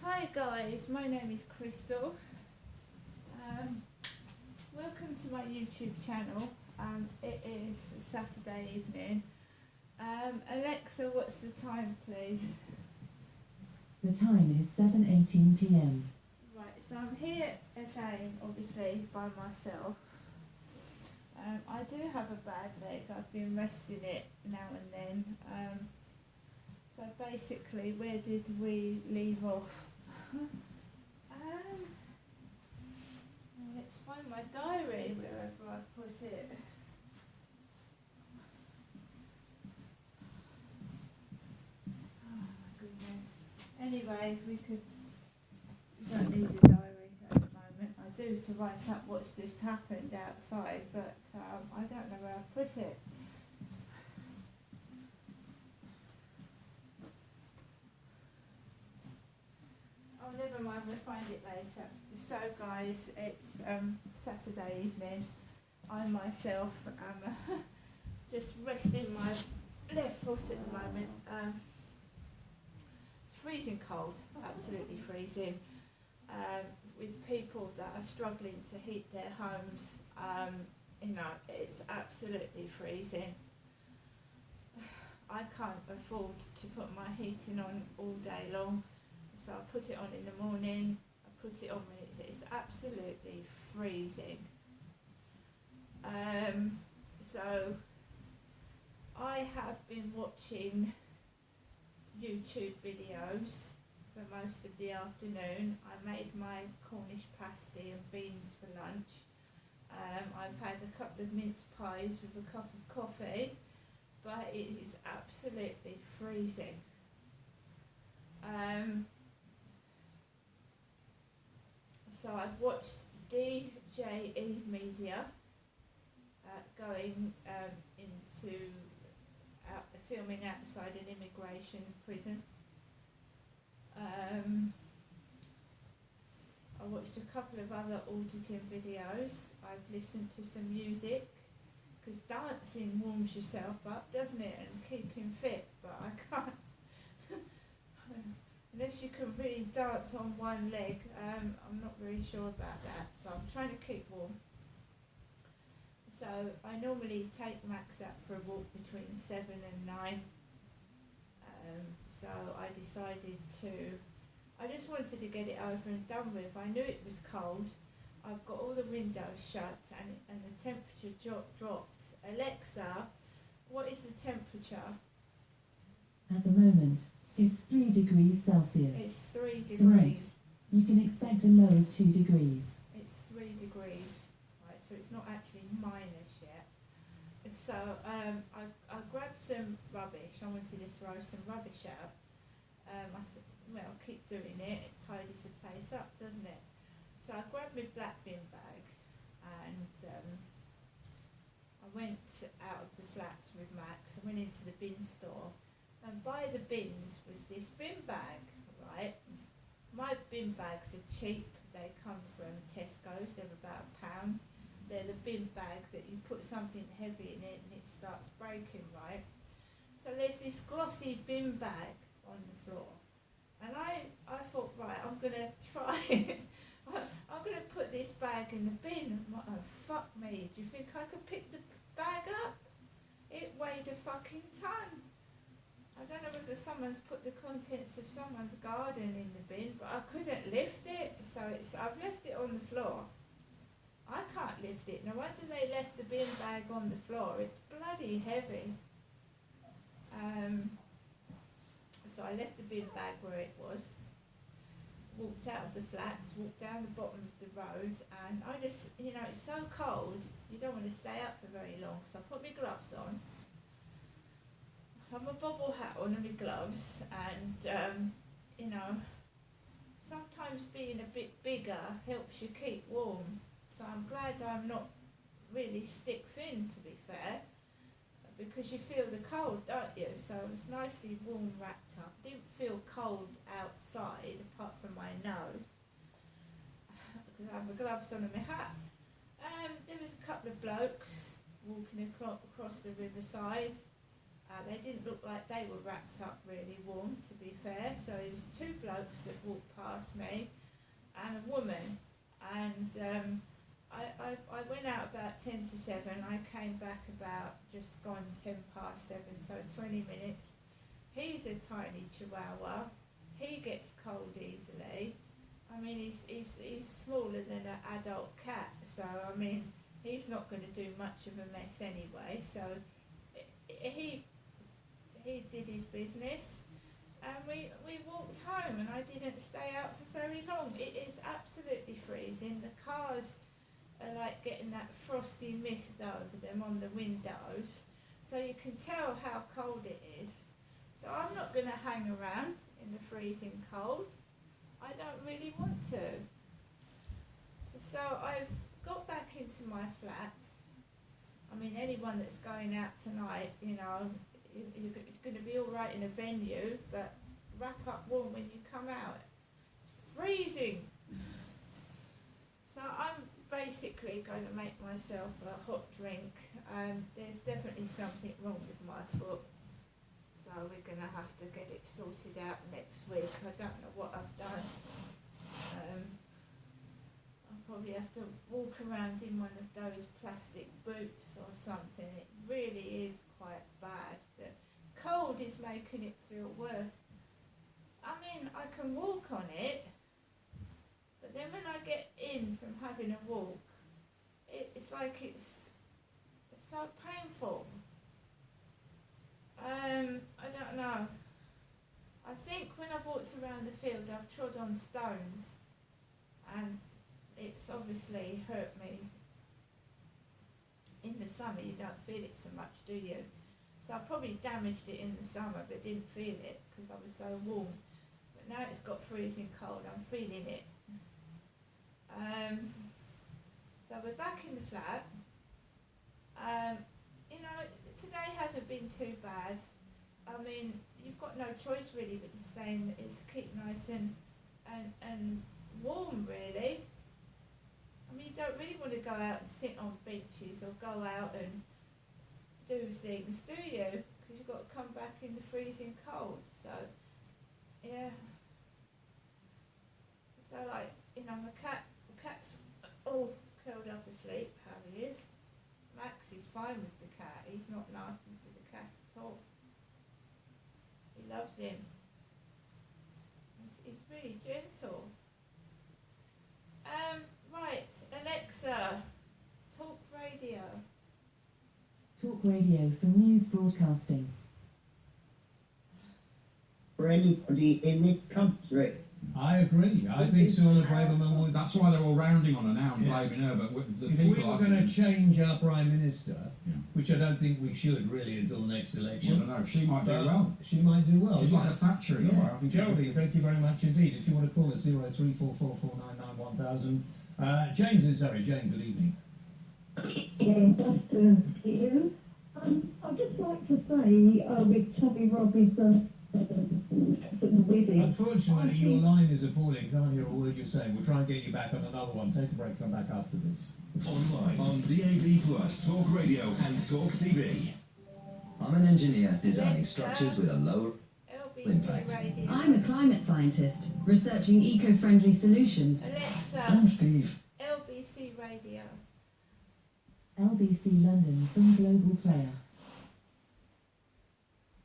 Hi guys, my name is Crystal. Welcome to my YouTube channel. It is Saturday evening. Alexa, what's the time please? The time is 7:18 p.m. Right, so I'm here again, obviously, by myself. I do have a bad leg. I've been resting it now and then. So basically, where did we leave off? Let's find my diary wherever I put it. Oh my goodness. Anyway, we don't need a diary at the moment. I do to write up what's just happened outside, but I don't know where I put it. Oh, never mind, we'll find it later. So guys, it's Saturday evening. I myself am just resting my left foot at the moment. It's freezing cold, absolutely freezing. With people that are struggling to heat their homes, it's absolutely freezing. I can't afford to put my heating on all day long. So I put it on in the morning, I put it on when it's absolutely freezing. So I have been watching YouTube videos for most of the afternoon. I made my Cornish pasty and beans for lunch. I've had a couple of mince pies with a cup of coffee, but it is absolutely freezing. So I've watched DJE Media going into filming outside an immigration prison. I watched a couple of other auditing videos. I've listened to some music, because dancing warms yourself up, doesn't it, and keeping fit, but I can't. Unless you can really dance on one leg, I'm not very sure about that, but I'm trying to keep warm. So I normally take Max out for a walk between 7 and 9. So I decided I just wanted to get it over and done with. I knew it was cold. I've got all the windows shut and the temperature dropped. Alexa, what is the temperature? At the moment, it's 3 degrees Celsius. It's 3 degrees. Tonight, you can expect a low of 2 degrees. It's 3 degrees, right? So it's not actually minus yet. So I grabbed some rubbish. I wanted to throw some rubbish out. I'll keep doing it. It tidies the place up, doesn't it? So I grabbed my black bin bag and I went out of the flats with Max. I went into the bin store. And by the bins was this bin bag, right? My bin bags are cheap. They come from Tesco's. They're about £1. They're the bin bag that you put something heavy in it and it starts breaking, right? So there's this glossy bin bag on the floor. And I thought, right, I'm going to try it. I'm going to put this bag in the bin. I'm like, oh, fuck me. Do you think I could pick the bag up? It weighed a fucking ton. I don't know whether someone's put the contents of someone's garden in the bin, but I couldn't lift it, so I've left it on the floor. I can't lift it. No wonder they left the bin bag on the floor. It's bloody heavy. So I left the bin bag where it was, walked out of the flats, walked down the bottom of the road, and I just, it's so cold, you don't want to stay up for very long, so I put my gloves on. I have my bobble hat on and my gloves, and sometimes being a bit bigger helps you keep warm. So I'm glad I'm not really stick thin, to be fair, because you feel the cold, don't you? So I was nicely warm wrapped up. Didn't feel cold outside apart from my nose, because I have my gloves on and my hat. There was a couple of blokes walking across the riverside. They didn't look like they were wrapped up really warm, to be fair. So it was two blokes that walked past me and a woman. And I went out about 10 to 7. I came back about just gone 10 past 7, so 20 minutes. He's a tiny chihuahua. He gets cold easily. I mean, he's smaller than an adult cat, so I mean, he's not going to do much of a mess anyway. So he did his business, and we walked home, and I didn't stay out for very long. It is absolutely freezing. The cars are like getting that frosty mist over them on the windows, so you can tell how cold it is. So I'm not going to hang around in the freezing cold. I don't really want to. So I've got back into my flat. I mean, anyone that's going out tonight, you know, you're going to be all right in a venue, but wrap up warm when you come out. It's freezing. So I'm basically going to make myself a hot drink, and there's definitely something wrong with my foot. So we're going to have to get it sorted out next week. I don't know what I've done. I'll probably have to walk around in one of those plastic boots or something. It really is quite bad. The cold is making it feel worse. I mean, I can walk on it, but then when I get in from having a walk, it's like it's so painful. I don't know. I think when I've walked around the field, I've trod on stones, and it's obviously hurt me. In the summer, you don't feel it so much, do you? So I probably damaged it in the summer, but didn't feel it because I was so warm. But now it's got freezing cold, I'm feeling it. So we're back in the flat. You know, today hasn't been too bad. I mean, you've got no choice really but to stay in, is keep nice and warm really. I mean, you don't really want to go out and sit on benches or go out and do things, do you? Because you've got to come back in the freezing cold. So, yeah. So like, you know, the cat's all curled up asleep, Harry is. Max is fine with the cat. He's not nasty to the cat at all. He loves him. He's really gentle. Right, Alexa, talk radio. Talk radio for news broadcasting. For anybody in this country. I agree. I think Suella Braverman would. That's why they're all rounding on her now and blaming her. But the If people we were are going to change our Prime Minister, Yeah. which I don't think we should really until the next Well, I election, don't know. She might do but well. she might do well. She's like a Thatcher in a way. I think she could Geraldine, be. thank you very much indeed. If you want to call us 03444991000. James in Surrey. Jane, good evening. Yes, you. I'd just like to say with Tommy Robbins with it. Unfortunately, your line is appalling. Can't hear a word you're saying. We'll try and get you back on another one. Take a break. Come back after this. Online, on DAB+, Talk Radio and Talk TV. I'm an engineer designing structures with a low LBC Impact. radio. I'm a climate scientist researching eco-friendly solutions. Alexa, I'm Steve. LBC radio. LBC London from Global Player.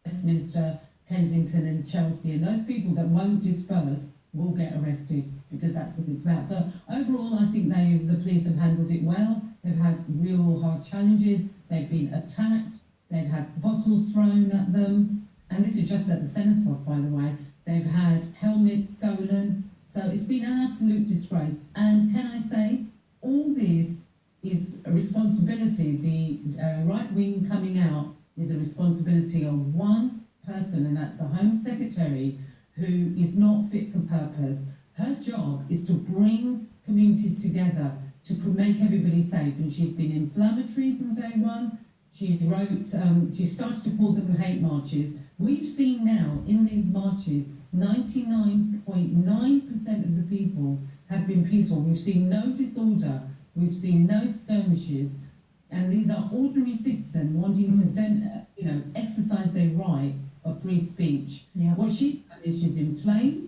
Westminster, Kensington and Chelsea, and those people that won't disperse will get arrested because that's what it's about. So overall, I think the police have handled it well. They've had real hard challenges. They've been attacked. They've had bottles thrown at them. And this is just at the Senator, by the way. They've had helmets stolen. So it's been an absolute disgrace. And can I say, all this is a responsibility. The right wing coming out is a responsibility of one person, and that's the Home Secretary, who is not fit for purpose. Her job is to bring communities together, to make everybody safe, and she's been inflammatory from day one. She wrote, she started to call them hate marches. We've seen now in these marches, 99.9% of the people have been peaceful. We've seen no disorder, we've seen no skirmishes, and these are ordinary citizens wanting to exercise their right of free speech. Yeah. What she's done is she's inflamed.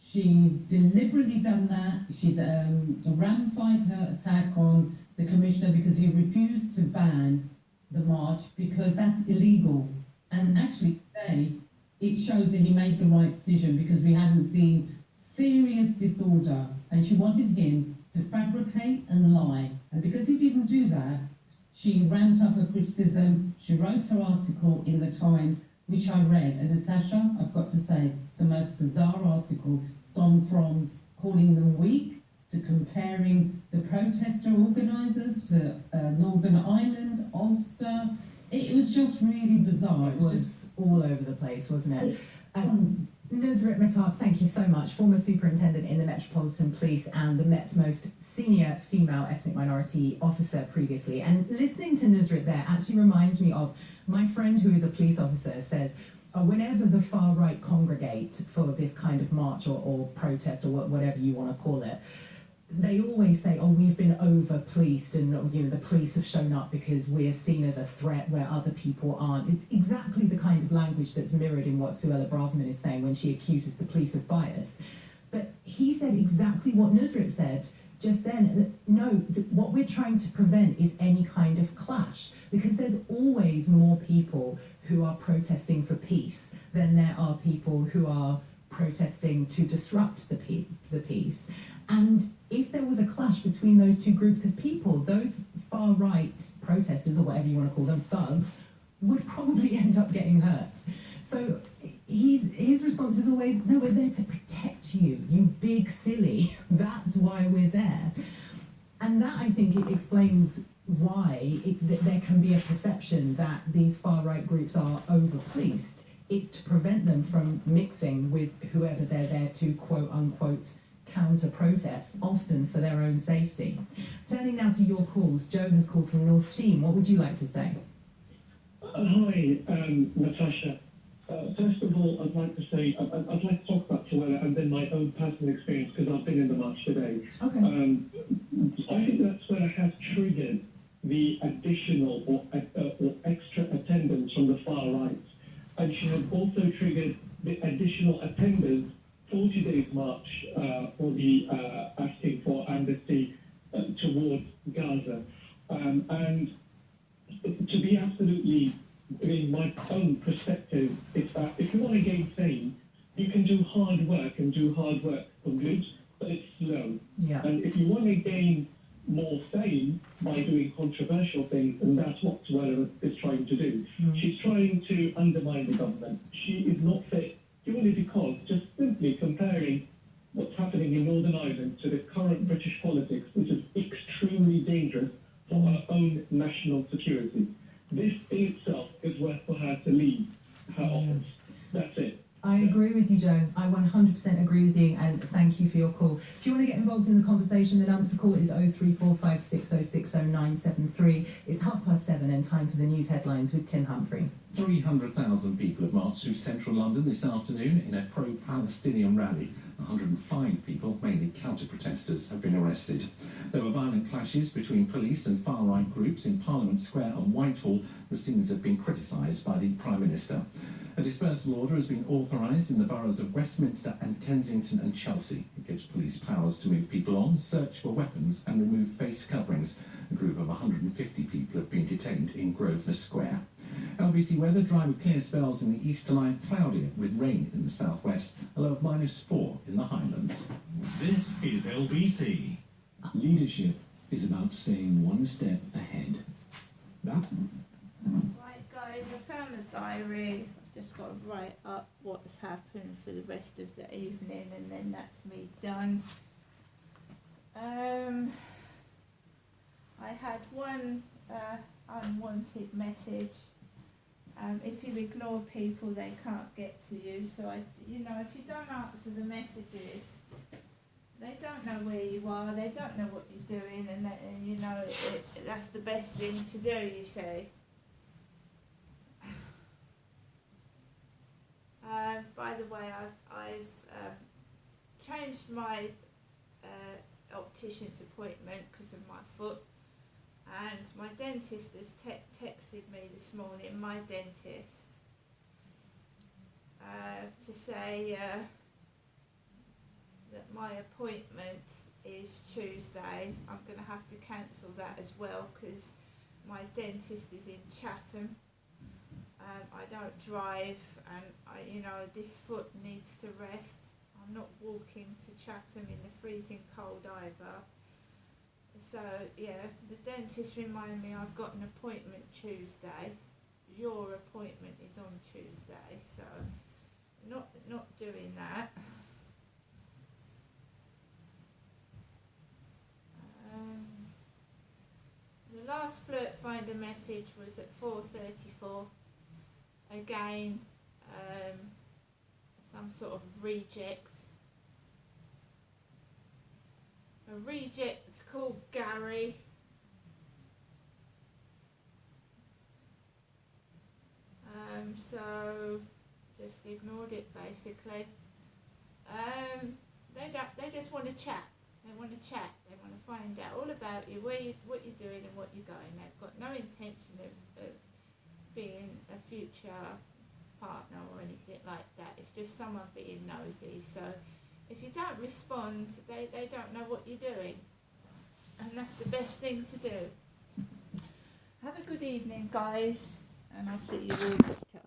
She's deliberately done that. She's ramified her attack on the commissioner because he refused to ban the march because that's illegal. And actually today, it shows that he made the right decision because we haven't seen serious disorder. And she wanted him to fabricate and lie. And because he didn't do that, she ramped up her criticism. She wrote her article in the Times, which I read. And Natasha, I've got to say, it's the most bizarre article. It's gone from calling them weak to comparing the protester organisers to Northern Ireland, Ulster. It was just really bizarre. It was all over the place, wasn't it? Nusrat Mehtab, thank you so much. Former superintendent in the Metropolitan Police and the Met's most senior female ethnic minority officer previously. And listening to Nusrat there actually reminds me of my friend who is a police officer says, whenever the far right congregate for this kind of march or protest or whatever you want to call it, they always say, we've been over-policed and, the police have shown up because we're seen as a threat where other people aren't. It's exactly the kind of language that's mirrored in what Suella Braverman is saying when she accuses the police of bias. But he said exactly what Nusrat said just then. No, what we're trying to prevent is any kind of clash because there's always more people who are protesting for peace than there are people who are protesting to disrupt the peace. And if there was a clash between those two groups of people, those far-right protesters, or whatever you want to call them, thugs, would probably end up getting hurt. So his response is always, no, we're there to protect you, you big silly. That's why we're there. And that, I think, it explains why there can be a perception that these far-right groups are over-policed. It's to prevent them from mixing with whoever they're there to, quote-unquote, counter-protest, often for their own safety. Turning now to your calls, Joe has called from North Cheam. What would you like to say? Hi, Natasha. First of all, I'd like to say, I'd like to talk about Suella and then my own personal experience because I've been in the march today. Okay. I think that Suella has triggered the additional or extra attendance from the far right. And she has also triggered the additional attendance for today's march for the asking for amnesty towards Gaza. And to be absolutely, in my own perspective, it's that if you want to gain fame, you can do hard work and do hard work for good, but it's slow. Yeah. And if you want to gain more fame by doing controversial things, and that's what Suella is trying to do. She's trying to undermine the government. She is not fit purely because just simply comparing what's happening in Northern Ireland to the current British politics, which is extremely dangerous for our own national security. This in itself is worth for her to leave her office. That's it. I agree with you, Joe. I 100% agree with you, and thank you for your call. If you want to get involved in the conversation, the number to call is 03456060973. It's 7:30 and time for the news headlines with Tim Humphrey. 300,000 people have marched through central London this afternoon in a pro-Palestinian rally. 105 people, mainly counter-protesters, have been arrested. There were violent clashes between police and far-right groups in Parliament Square and Whitehall. The scenes have been criticised by the Prime Minister. A dispersal order has been authorised in the boroughs of Westminster and Kensington and Chelsea. It gives police powers to move people on, search for weapons and remove face coverings. A group of 150 people have been detained in Grosvenor Square. LBC weather, dry with clear spells in the eastern line, cloudier with rain in the southwest, a low of -4 in the Highlands. This is LBC. Leadership is about staying one step ahead. That Right, guys, I found the diary. I've just got to write up what's happened for the rest of the evening, and then that's me done. I had one unwanted message. If you ignore people, they can't get to you. So, if you don't answer the messages, they don't know where you are, they don't know what you're doing, and that's the best thing to do, you see. By the way, I've changed my optician's appointment because of my foot, And my dentist has texted me this morning, my dentist, to say that my appointment is Tuesday. I'm going to have to cancel that as well because my dentist is in Chatham. I don't drive, and this foot needs to rest. I'm not walking to Chatham in the freezing cold either. So yeah, the dentist reminded me I've got an appointment Tuesday. Your appointment is on Tuesday, so not doing that. The last Flirt Finder message was at 4:34. Again, some sort of reject. A reject called Gary. So just ignored it basically. They just want to chat. They want to chat. They want to find out all about you, what you're doing and what you're going. They've got no intention of being a future partner or anything like that. It's just someone being nosy. So if you don't respond, they don't know what you're doing. And that's the best thing to do. Have a good evening, guys, and I'll see you all later.